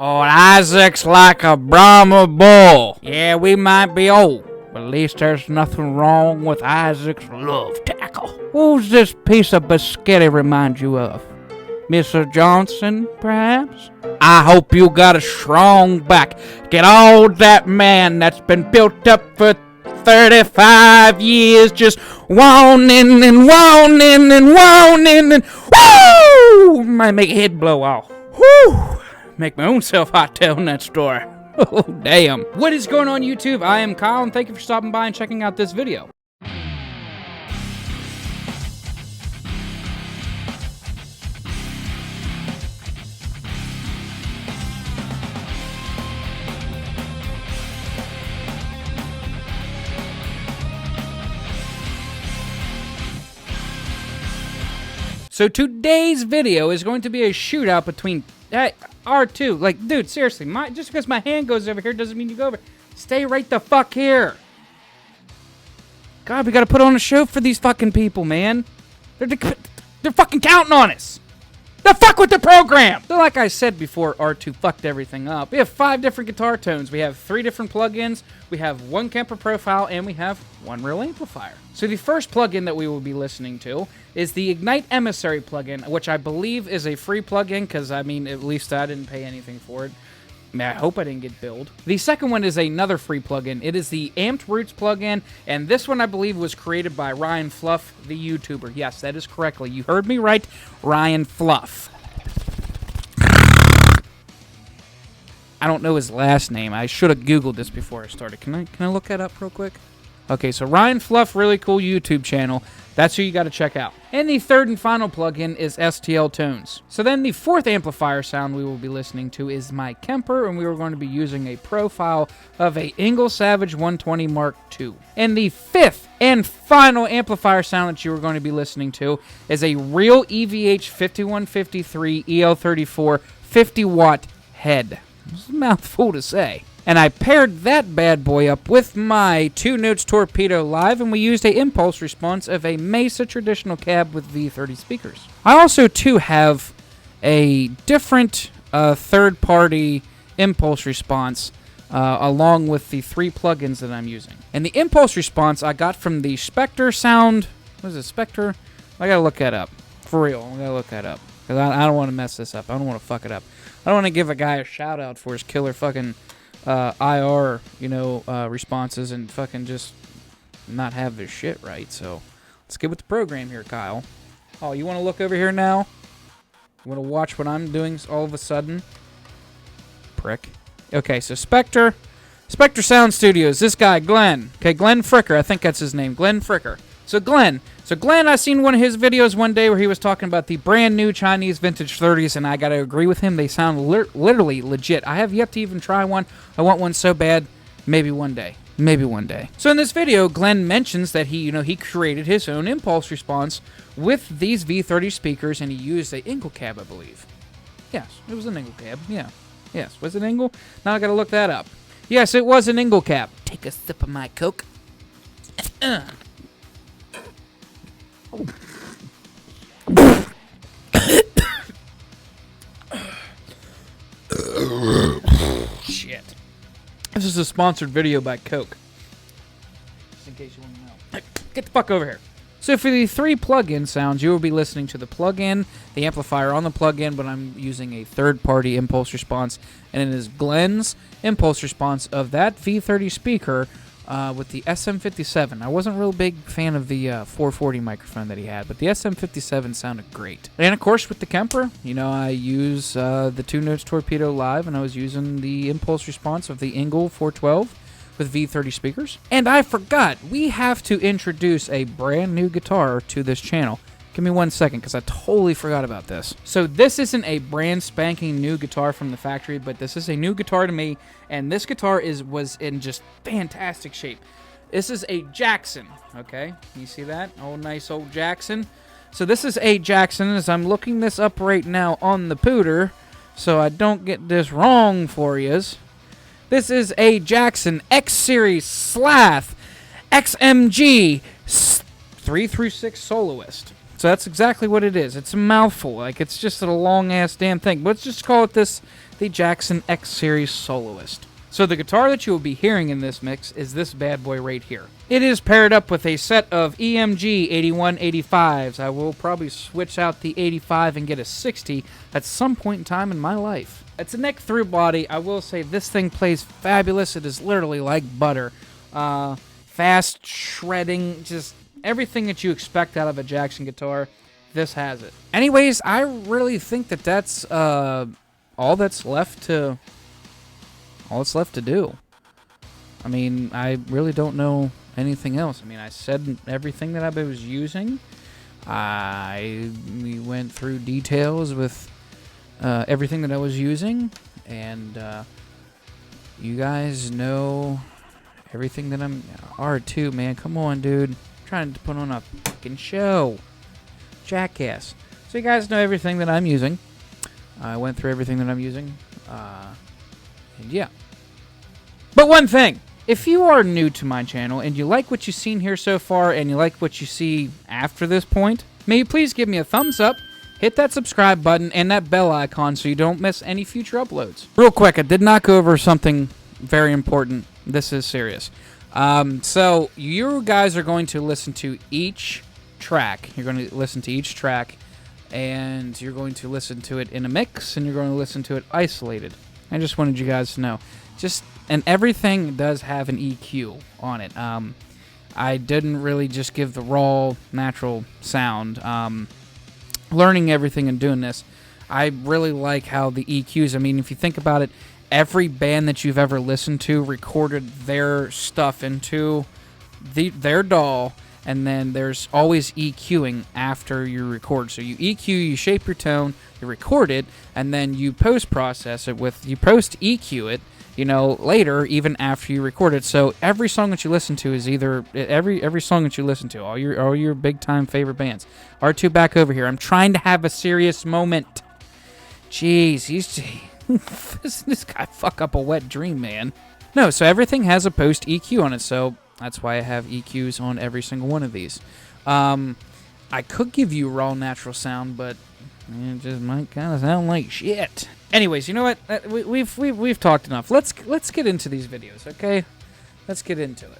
Oh, Isaac's like a Brahma bull. Yeah, we might be old, but at least there's nothing wrong with Isaac's love tackle. Who's this piece of biscotti remind you of? Mr. Johnson, perhaps? I hope you got a strong back. Get all that man that's been built up for 35 years just whining and whining and whining and woo! Might make a head blow off. Woo! Make my own self hot telling that story. Oh, damn. What is going on, YouTube? I am Kyle, and thank you for stopping by and checking out this video. So today's video is going to be a shootout between R2. Like, dude, seriously, just because my hand goes over here doesn't mean you go over. Stay right the fuck here. God, we gotta put on a show for these fucking people, man. They're fucking counting on us. The fuck with the program! So like I said before, R2 fucked everything up. We have 5 different guitar tones. We have 3 different plugins. We have 1 Kemper profile, and we have 1 real amplifier. So the first plugin that we will be listening to is the Ignite Emissary plugin, which I believe is a free plugin, because, I mean, at least I didn't pay anything for it. I mean, I hope I didn't get billed. The second one is another free plugin. It is the Amped Roots plugin, and this one I believe was created by Ryan Fluff, the YouTuber. Yes, that is correctly. You heard me right, Ryan Fluff. I don't know his last name. I should have Googled this before I started. Can I look that up real quick? Okay, so Ryan Fluff, really cool YouTube channel. That's who you got to check out. And the third and final plugin is STL Tones. So then the fourth amplifier sound we will be listening to is my Kemper, and we are going to be using a profile of a ENGL Savage 120 Mark II. And the fifth and final amplifier sound that you are going to be listening to is a real Evh 5150Iii El34 50W head. It's a mouthful to say. And I paired that bad boy up with my 2 Notes Torpedo Live, and we used a impulse response of a Mesa traditional cab with V30 speakers. I also, too, have a different third-party impulse response along with the 3 plugins that I'm using. And the impulse response I got from the Spectre sound... What is it, Spectre? I gotta look that up. For real, I gotta look that up. Because I don't want to mess this up. I don't want to fuck it up. I don't want to give a guy a shout-out for his killer fucking... IR, responses and fucking just not have this shit right. So let's get with the program here, Kyle. Oh, you want to look over here now? You want to watch what I'm doing all of a sudden? Prick. Okay, so Spectre Sound Studios, this guy, Glenn. Okay, Glenn Fricker, I think that's his name, Glenn Fricker. So Glenn, I seen one of his videos one day where he was talking about the brand new Chinese vintage 30s, and I gotta agree with him. They sound literally legit. I have yet to even try one. I want one so bad. Maybe one day. Maybe one day. So in this video, Glenn mentions that he created his own impulse response with these V30 speakers, and he used a ENGL cab, I believe. Yes, it was an ENGL cab. Yeah. Yes, was it ENGL? Now I gotta look that up. Yes, it was an ENGL cab. Take a sip of my Coke. Shit. This is a sponsored video by Coke. Just in case you want to know. Get the fuck over here. So for the 3 plug-in sounds, you will be listening to the plug-in, the amplifier on the plug-in, but I'm using a third-party impulse response, and it is Glenn's impulse response of that V30 speaker with the SM57. I wasn't a real big fan of the 440 microphone that he had, but the SM57 sounded great. And of course with the Kemper, I use the 2 Notes Torpedo Live, and I was using the impulse response of the ENGL 412 with V30 speakers. And I forgot, we have to introduce a brand new guitar to this channel. Give me 1 second, because I totally forgot about this. So this isn't a brand spanking new guitar from the factory, but this is a new guitar to me, and this guitar was in just fantastic shape. This is a Jackson, okay? You see that? Oh, nice old Jackson. So this is a Jackson, as I'm looking this up right now on the pooter, so I don't get this wrong for yous. This is a Jackson X-Series Slath XMG 3-6 Soloist. So that's exactly what it is. It's a mouthful. Like, it's just a long-ass damn thing. Let's just call it this the Jackson X Series Soloist. So the guitar that you will be hearing in this mix is this bad boy right here. It is paired up with a set of EMG 8185s. I will probably switch out the 85 and get a 60 at some point in time in my life. It's a neck through body. I will say this thing plays fabulous. It is literally like butter. Fast shredding, just everything that you expect out of a Jackson guitar, this has it. Anyways, I really think that that's all that's left to do. I mean, I really don't know anything else. I mean, I said everything that I was using. We went through details with everything that I was using, and you guys know everything that I'm... R2, man, come on, dude. I'm trying to put on a fucking show. Jackass. So you guys know everything that I'm using. I went through everything that I'm using. And yeah. But one thing. If you are new to my channel and you like what you've seen here so far and you like what you see after this point, may you please give me a thumbs up, hit that subscribe button and that bell icon so you don't miss any future uploads. Real quick, I did not go over something very important. This is serious. So you guys are going to listen to each track. You're going to listen to each track and you're going to listen to it in a mix and you're going to listen to it isolated. I just wanted you guys to know. And everything does have an EQ on it. I didn't really just give the raw, natural sound. Learning everything and doing this, I really like how the EQs, I mean, if you think about it, every band that you've ever listened to recorded their stuff into their DAW, and then there's always EQing after you record. So you EQ, you shape your tone, you record it, and then you post-process it you post-EQ it, later, even after you record it. So every song that you listen to is either every song that you listen to, all your big time favorite bands. R2 back over here. I'm trying to have a serious moment. Jeez, this guy fuck up a wet dream, man. No, so everything has a post EQ on it. So that's why I have EQs on every single one of these. I could give you raw natural sound, but it just might kind of sound like shit. Anyways, you know what? We've talked enough. Let's get into these videos, okay? Let's get into it.